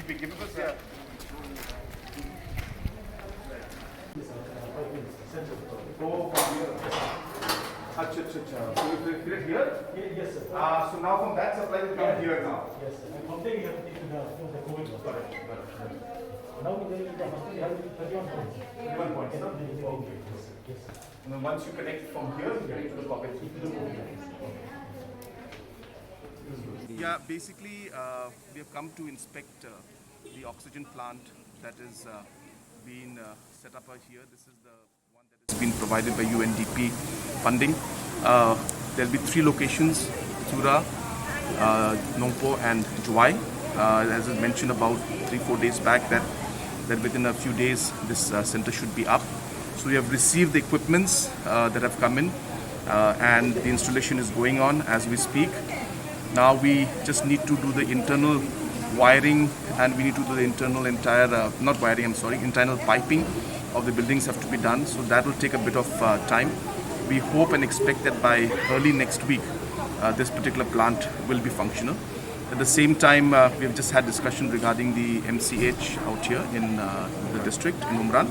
speaking because yeah. Go from here. Acha. So you fill it here? Yes, sir. So now from that supply will come here now. Yes, sir. And from there you have to take to the COVID one. Got it. Now we will have 31 points. 31 points, no? Okay. Yes, sir. And then once you connect from here, you connect to the pocket. Yeah, basically we have come to inspect the oxygen plant that is being set up out here. This is the one that has been provided by UNDP funding. There will be 3 locations, Tura, Nongpoh and Juai. As I mentioned about 3-4 days back that within a few days this center should be up. So we have received the equipments that have come in and the installation is going on as we speak. Now we just need to do the internal wiring and we need to do the internal internal piping of the buildings have to be done. So that will take a bit of time. We hope and expect that by early next week this particular plant will be functional. At the same time, we have just had discussion regarding the MCH out here in the district in Umran,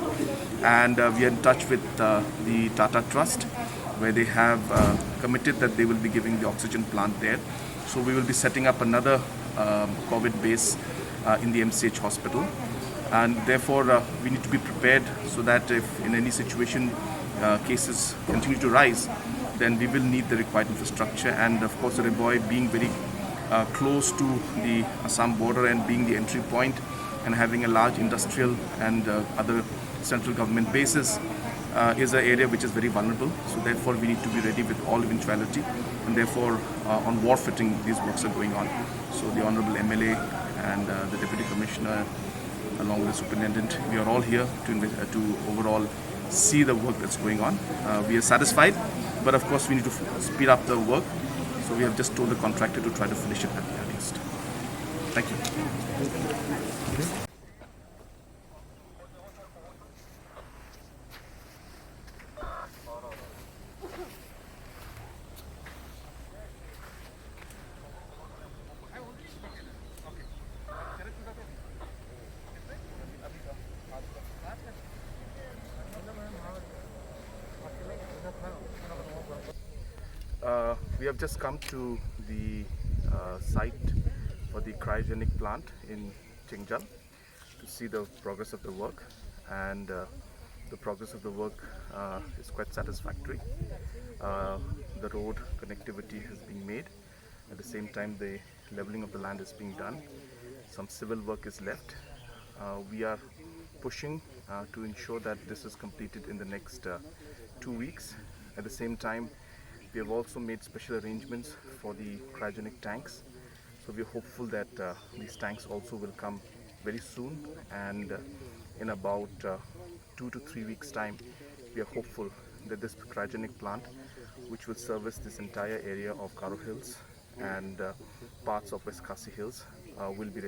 and we are in touch with the Tata Trust where they have committed that they will be giving the oxygen plant there. So we will be setting up another COVID base in the MCH hospital, and therefore we need to be prepared so that if in any situation cases continue to rise, then we will need the required infrastructure. And of course, Riboy being very close to the Assam border and being the entry point and having a large industrial and other central government bases is an area which is very vulnerable. So therefore we need to be ready with all eventuality, and therefore on war fitting these works are going on. So the Honorable MLA and the Deputy Commissioner along with the Superintendent, we are all here to overall see the work that's going on. We are satisfied, but of course we need to speed up the work. So we have just told the contractor to try to finish it at the earliest. Thank you. We have just come to the site for the cryogenic plant in Chingjal to see the progress of the work, and the progress of the work is quite satisfactory. The road connectivity has been made. At the same time, the leveling of the land is being done. Some civil work is left. We are pushing to ensure that this is completed in the next 2 weeks. At the same time, we have also made special arrangements for the cryogenic tanks. So we are hopeful that these tanks also will come very soon, and in about 2 to 3 weeks time, we are hopeful that this cryogenic plant, which will service this entire area of Karo Hills and parts of West Khasi Hills, will be ready.